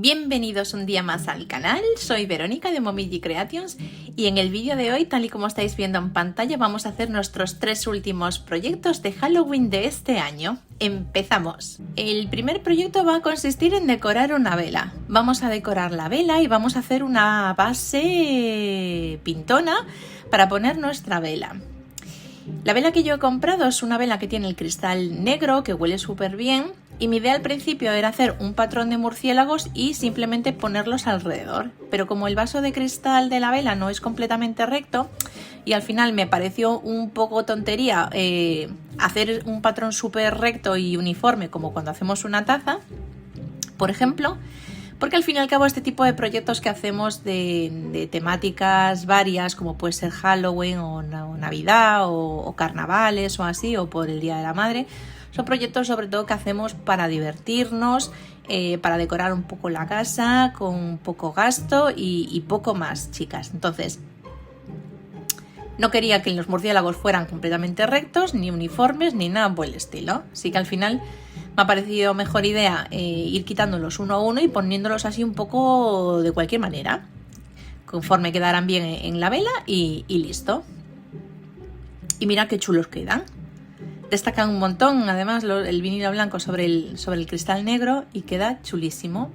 Bienvenidos un día más al canal, soy Verónica de Momiji Creations y en el vídeo de hoy, tal y como estáis viendo en pantalla, vamos a hacer nuestros 3 últimos proyectos de Halloween de este año. ¡Empezamos! El primer proyecto va a consistir en decorar una vela. Vamos a decorar la vela y vamos a hacer una base pintona para poner nuestra vela. La vela que yo he comprado es una vela que tiene el cristal negro, que huele súper bien. Y mi idea al principio era hacer un patrón de murciélagos y simplemente ponerlos alrededor. Pero como el vaso de cristal de la vela no es completamente recto y al final me pareció un poco tontería hacer un patrón súper recto y uniforme como cuando hacemos una taza, por ejemplo, porque al fin y al cabo este tipo de proyectos que hacemos de temáticas varias, como puede ser Halloween o Navidad o carnavales o así, o por el Día de la Madre, son proyectos sobre todo que hacemos para divertirnos, para decorar un poco la casa con poco gasto y poco más, chicas. Entonces, no quería que los murciélagos fueran completamente rectos, ni uniformes, ni nada por el estilo. Así que al final me ha parecido mejor idea ir quitándolos uno a uno y poniéndolos así un poco de cualquier manera, conforme quedaran bien en la vela y listo. Y mira qué chulos quedan. Destacan un montón, además, el vinilo blanco sobre el cristal negro y queda chulísimo.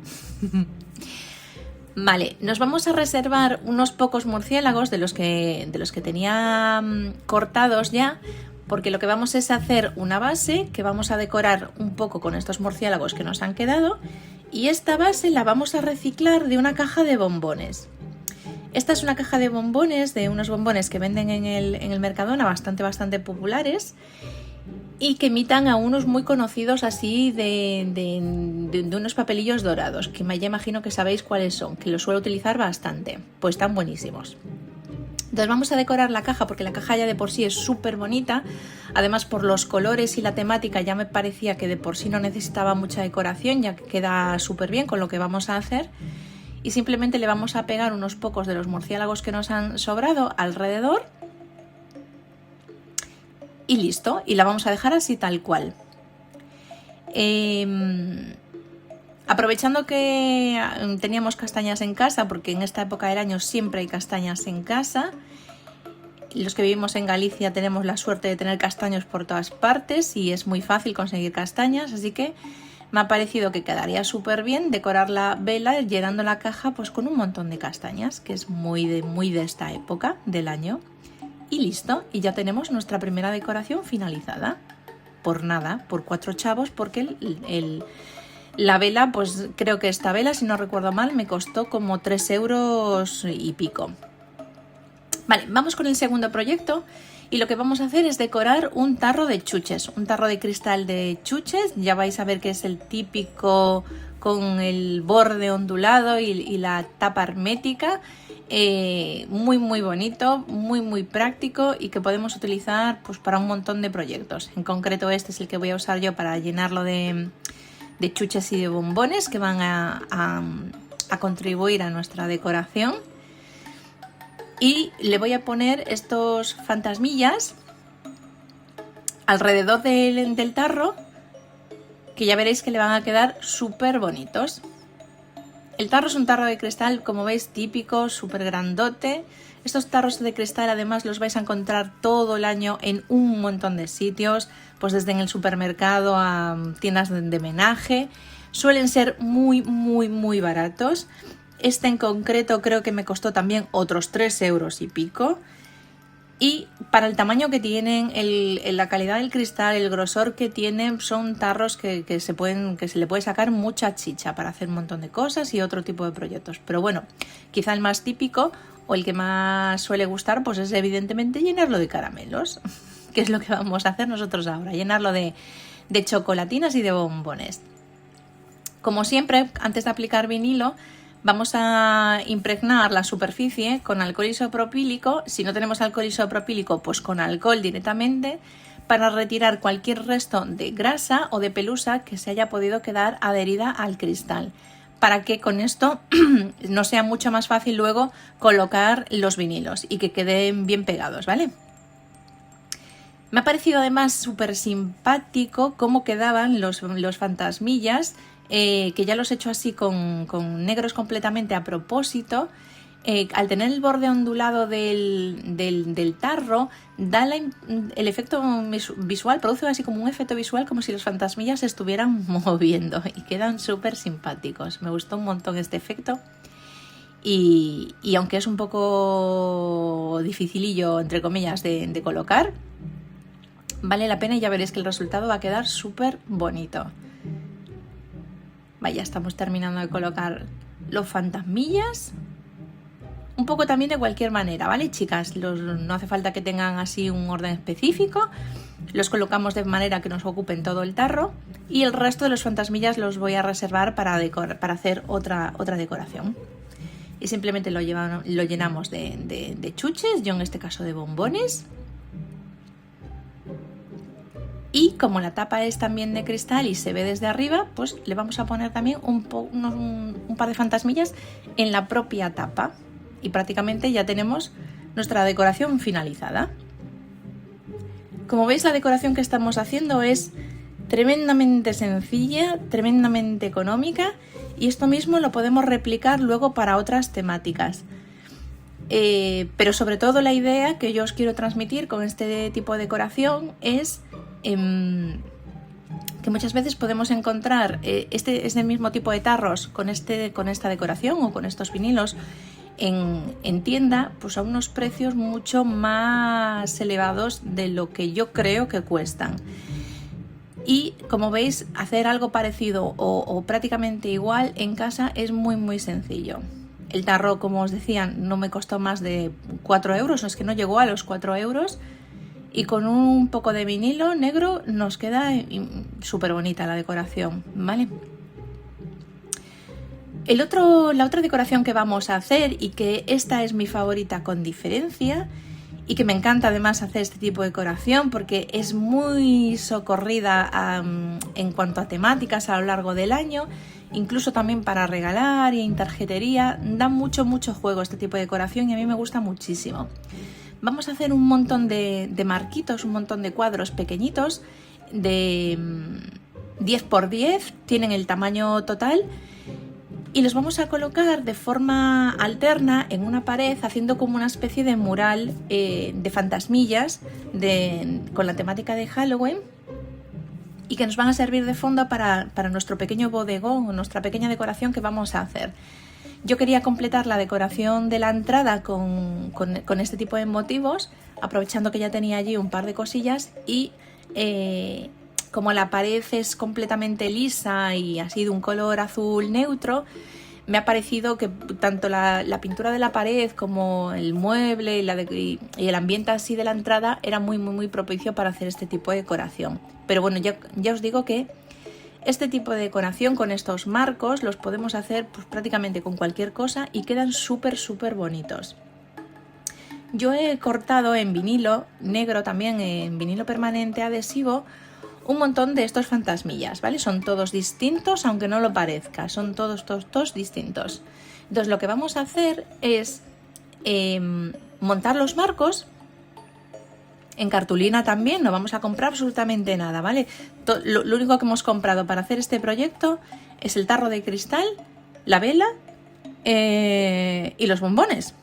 Vale, nos vamos a reservar unos pocos murciélagos de los que tenía cortados ya, porque lo que vamos es hacer una base que vamos a decorar un poco con estos murciélagos que nos han quedado y esta base la vamos a reciclar de una caja de bombones. Esta es una caja de bombones, de unos bombones que venden en el Mercadona bastante populares y que imitan a unos muy conocidos así de unos papelillos dorados, que ya imagino que sabéis cuáles son, que los suelo utilizar bastante, pues están buenísimos. Entonces vamos a decorar la caja porque la caja ya de por sí es súper bonita, además por los colores y la temática ya me parecía que de por sí no necesitaba mucha decoración, ya que queda súper bien con lo que vamos a hacer. Y simplemente le vamos a pegar unos pocos de los murciélagos que nos han sobrado alrededor. Y listo, y la vamos a dejar así tal cual. Aprovechando que teníamos castañas en casa, porque en esta época del año siempre hay castañas en casa. Los que vivimos en Galicia tenemos la suerte de tener castaños por todas partes y es muy fácil conseguir castañas, así que me ha parecido que quedaría súper bien decorar la vela llenando la caja pues con un montón de castañas, que es muy de esta época del año. Y listo, y ya tenemos nuestra primera decoración finalizada. Por nada, por 4 chavos, porque la vela, pues creo que esta vela, si no recuerdo mal, me costó como 3 euros y pico. Vale, vamos con el segundo proyecto y lo que vamos a hacer es decorar un tarro de chuches, un tarro de cristal de chuches. Ya vais a ver que es el típico con el borde ondulado y la tapa hermética. Muy bonito, muy práctico y que podemos utilizar pues para un montón de proyectos. En concreto este es el que voy a usar yo para llenarlo de chuches y de bombones que van a contribuir a nuestra decoración. Y le voy a poner estos fantasmillas alrededor del tarro, que ya veréis que le van a quedar súper bonitos. El tarro es un tarro de cristal, como veis, típico, súper grandote. Estos tarros de cristal además los vais a encontrar todo el año en un montón de sitios, pues desde en el supermercado a tiendas de homenaje. Suelen ser muy baratos. Este en concreto creo que me costó también otros 3 euros y pico. Y para el tamaño que tienen, la calidad del cristal, el grosor que tienen, son tarros que se le puede sacar mucha chicha para hacer un montón de cosas y otro tipo de proyectos. Pero bueno, quizá el más típico o el que más suele gustar pues es evidentemente llenarlo de caramelos, que es lo que vamos a hacer nosotros ahora, llenarlo de chocolatinas y de bombones. Como siempre, antes de aplicar vinilo, vamos a impregnar la superficie con alcohol isopropílico. Si no tenemos alcohol isopropílico, pues con alcohol directamente, para retirar cualquier resto de grasa o de pelusa que se haya podido quedar adherida al cristal, para que con esto nos sea mucho más fácil luego colocar los vinilos y que queden bien pegados, ¿vale? Me ha parecido además súper simpático cómo quedaban los fantasmillas que ya los he hecho así con negros completamente a propósito. Al tener el borde ondulado del tarro, da el efecto visual, produce así como un efecto visual como si los fantasmillas se estuvieran moviendo y quedan súper simpáticos. Me gustó un montón este efecto y aunque es un poco dificilillo, entre comillas, de colocar, vale la pena y ya veréis que el resultado va a quedar súper bonito. Vaya, estamos terminando de colocar los fantasmillas. Un poco también de cualquier manera, ¿vale, chicas? No hace falta que tengan así un orden específico. Los colocamos de manera que nos ocupen todo el tarro. Y el resto de los fantasmillas los voy a reservar para hacer otra decoración. Y simplemente lo llenamos de chuches, yo en este caso de bombones. Y como la tapa es también de cristal y se ve desde arriba, pues le vamos a poner también un par de fantasmillas en la propia tapa. Y prácticamente ya tenemos nuestra decoración finalizada. Como veis, la decoración que estamos haciendo es tremendamente sencilla, tremendamente económica, y esto mismo lo podemos replicar luego para otras temáticas. Pero sobre todo la idea que yo os quiero transmitir con este tipo de decoración es que muchas veces podemos encontrar este mismo tipo de tarros con esta decoración o con estos vinilos en tienda, pues a unos precios mucho más elevados de lo que yo creo que cuestan. Y como veis, hacer algo parecido o prácticamente igual en casa es muy sencillo. El tarro, como os decía, no me costó más de 4 euros, es que no llegó a los 4 euros. Y con un poco de vinilo negro nos queda súper bonita la decoración, ¿vale? La otra decoración que vamos a hacer, y que esta es mi favorita con diferencia, y que me encanta además hacer este tipo de decoración porque es muy socorrida en cuanto a temáticas a lo largo del año, incluso también para regalar y en tarjetería, da mucho juego este tipo de decoración y a mí me gusta muchísimo. Vamos a hacer un montón de marquitos, un montón de cuadros pequeñitos de 10 por 10, tienen el tamaño total. Y los vamos a colocar de forma alterna en una pared, haciendo como una especie de mural de fantasmillas con la temática de Halloween, y que nos van a servir de fondo para nuestro pequeño bodegón o nuestra pequeña decoración que vamos a hacer. Yo quería completar la decoración de la entrada con este tipo de motivos, aprovechando que ya tenía allí un par de cosillas y como la pared es completamente lisa y así de un color azul neutro, me ha parecido que tanto la pintura de la pared como el mueble y el ambiente así de la entrada era muy propicio para hacer este tipo de decoración. Pero bueno, ya os digo que este tipo de decoración con estos marcos los podemos hacer pues, prácticamente con cualquier cosa y quedan súper bonitos. Yo he cortado en vinilo negro, también en vinilo permanente adhesivo, un montón de estos fantasmillas, ¿vale? Son todos distintos, aunque no lo parezca, son todos distintos. Entonces lo que vamos a hacer es montar los marcos en cartulina también, no vamos a comprar absolutamente nada, ¿vale? Lo único que hemos comprado para hacer este proyecto es el tarro de cristal, la vela y los bombones.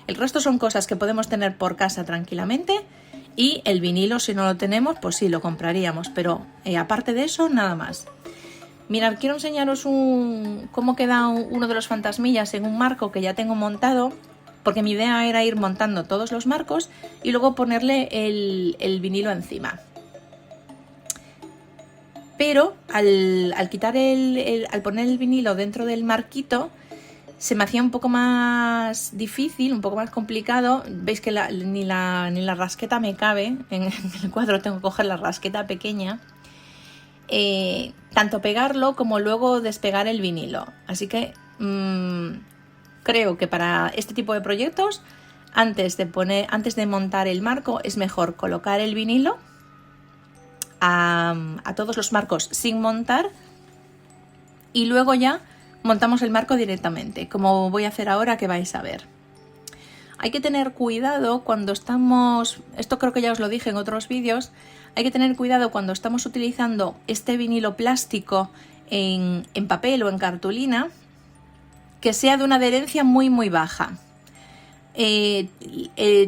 El resto son cosas que podemos tener por casa tranquilamente. Y el vinilo, si no lo tenemos, pues sí, lo compraríamos. Pero aparte de eso, nada más. Mirad, quiero enseñaros cómo queda uno de los fantasmillas en un marco que ya tengo montado. Porque mi idea era ir montando todos los marcos y luego ponerle el vinilo encima. Pero al poner el vinilo dentro del marquito, se me hacía un poco más difícil, un poco más complicado. Veis que ni la rasqueta me cabe. En el cuadro tengo que coger la rasqueta pequeña. Tanto pegarlo como luego despegar el vinilo. Así que creo que para este tipo de proyectos, antes de montar el marco, es mejor colocar el vinilo a todos los marcos sin montar y luego ya montamos el marco directamente, como voy a hacer ahora que vais a ver. Hay que tener cuidado cuando estamos, esto creo que ya os lo dije en otros vídeos, hay que tener cuidado cuando estamos utilizando este vinilo plástico en papel o en cartulina que sea de una adherencia muy muy baja.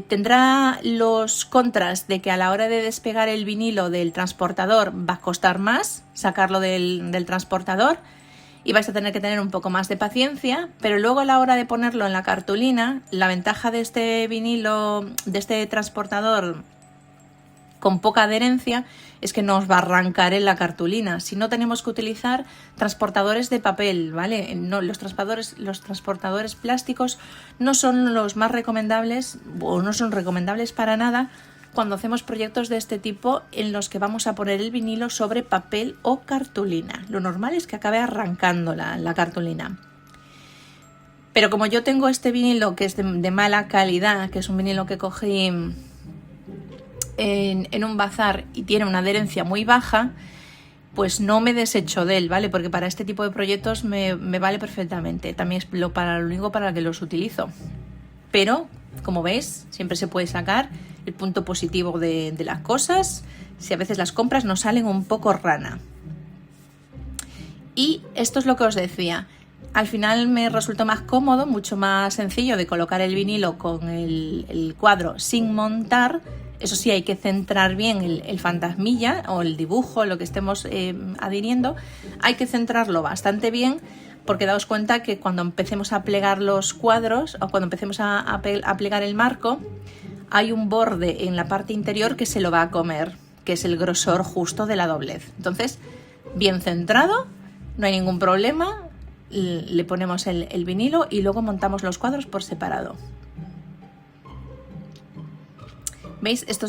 Tendrá los contras de que a la hora de despegar el vinilo del transportador va a costar más sacarlo del transportador y vais a tener que tener un poco más de paciencia, pero luego a la hora de ponerlo en la cartulina, la ventaja de este vinilo, de este transportador con poca adherencia, es que no os va a arrancar en la cartulina. Si no, tenemos que utilizar transportadores de papel, ¿vale? No, los transportadores plásticos no son los más recomendables, o no son recomendables para nada cuando hacemos proyectos de este tipo en los que vamos a poner el vinilo sobre papel o cartulina. Lo normal es que acabe arrancando la cartulina. Pero como yo tengo este vinilo que es de mala calidad, que es un vinilo que cogí en un bazar y tiene una adherencia muy baja, pues no me desecho de él, ¿vale? Porque para este tipo de proyectos me vale perfectamente. También es lo único para que los utilizo. Pero, como veis, siempre se puede sacar el punto positivo de las cosas. Si a veces las compras nos salen un poco rana. Y esto es lo que os decía. Al final me resultó más cómodo, mucho más sencillo de colocar el vinilo con el cuadro sin montar. Eso sí, hay que centrar bien el fantasmilla o el dibujo, lo que estemos adhiriendo. Hay que centrarlo bastante bien porque daos cuenta que cuando empecemos a plegar los cuadros o cuando empecemos a plegar el marco, hay un borde en la parte interior que se lo va a comer, que es el grosor justo de la doblez. Entonces, bien centrado, no hay ningún problema, le ponemos el vinilo y luego montamos los cuadros por separado. ¿Veis? Esto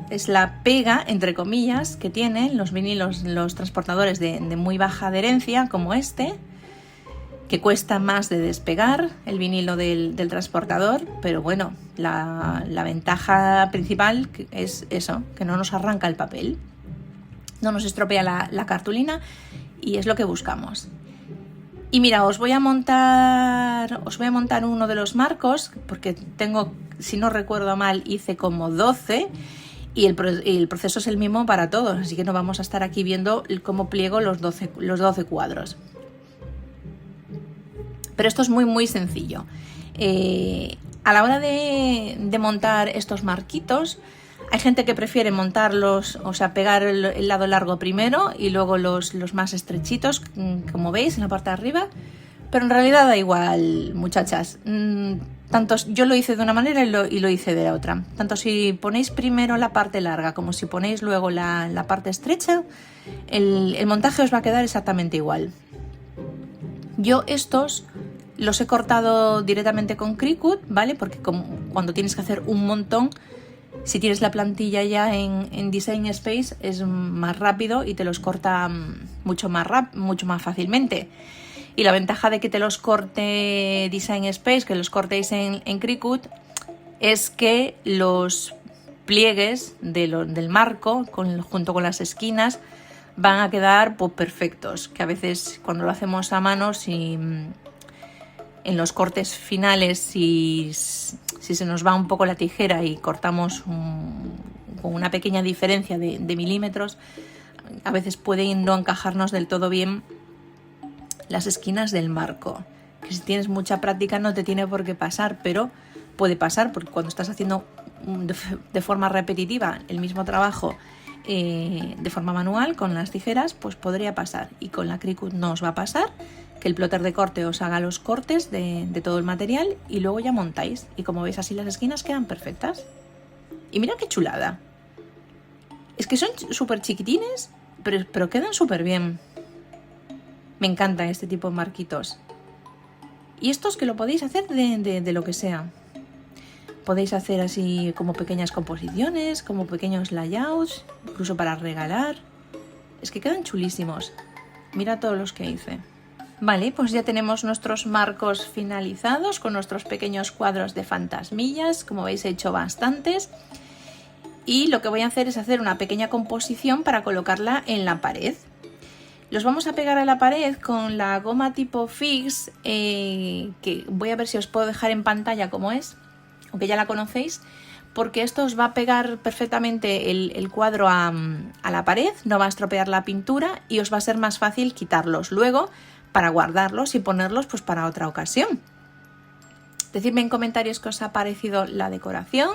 es la pega, entre comillas, que tienen los vinilos, los transportadores de muy baja adherencia, como este, que cuesta más de despegar el vinilo del transportador, pero bueno, la ventaja principal es eso, que no nos arranca el papel, no nos estropea la cartulina y es lo que buscamos. Y mira, os voy a montar uno de los marcos, porque tengo, si no recuerdo mal, hice como 12 y el proceso es el mismo para todos, así que no vamos a estar aquí viendo cómo pliego los 12 cuadros. Pero esto es muy muy sencillo. A la hora de montar estos marquitos, hay gente que prefiere montarlos, o sea, pegar el lado largo primero y luego los más estrechitos, como veis en la parte de arriba, pero en realidad da igual, muchachas. Yo lo hice de una manera y lo hice de otra. Tanto si ponéis primero la parte larga como si ponéis luego la parte estrecha, el montaje os va a quedar exactamente igual. Yo estos los he cortado directamente con Cricut, ¿vale? Porque cuando tienes que hacer un montón, si tienes la plantilla ya en Design Space es más rápido y te los corta mucho más fácilmente. Y la ventaja de que te los corte Design Space, que los cortéis en Cricut, es que los pliegues del marco, junto con las esquinas, van a quedar pues, perfectos. Que a veces cuando lo hacemos a mano, en los cortes finales, si se nos va un poco la tijera y cortamos con una pequeña diferencia de milímetros, a veces pueden no encajarnos del todo bien las esquinas del marco, que si tienes mucha práctica no te tiene por qué pasar, pero puede pasar porque cuando estás haciendo de forma repetitiva el mismo trabajo de forma manual con las tijeras, pues podría pasar, y con la Cricut no os va a pasar, que el plotter de corte os haga los cortes de todo el material y luego ya montáis, y como veis así las esquinas quedan perfectas. Y mira qué chulada, es que son súper chiquitines, pero quedan súper bien. Me encantan este tipo de marquitos. Y estos que lo podéis hacer de lo que sea. Podéis hacer así como pequeñas composiciones, como pequeños layouts, incluso para regalar. Es que quedan chulísimos. Mira todos los que hice. Vale, pues ya tenemos nuestros marcos finalizados con nuestros pequeños cuadros de fantasmillas. Como veis he hecho bastantes. Y lo que voy a hacer es hacer una pequeña composición para colocarla en la pared. Los vamos a pegar a la pared con la goma tipo Fix, que voy a ver si os puedo dejar en pantalla cómo es, aunque ya la conocéis, porque esto os va a pegar perfectamente el cuadro a la pared, no va a estropear la pintura y os va a ser más fácil quitarlos luego para guardarlos y ponerlos pues para otra ocasión. Decidme en comentarios qué os ha parecido la decoración,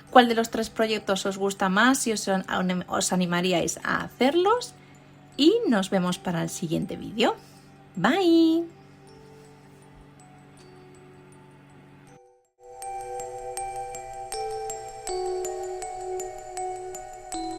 cuál de los 3 proyectos os gusta más y os animaríais a hacerlos, y nos vemos para el siguiente vídeo. Bye.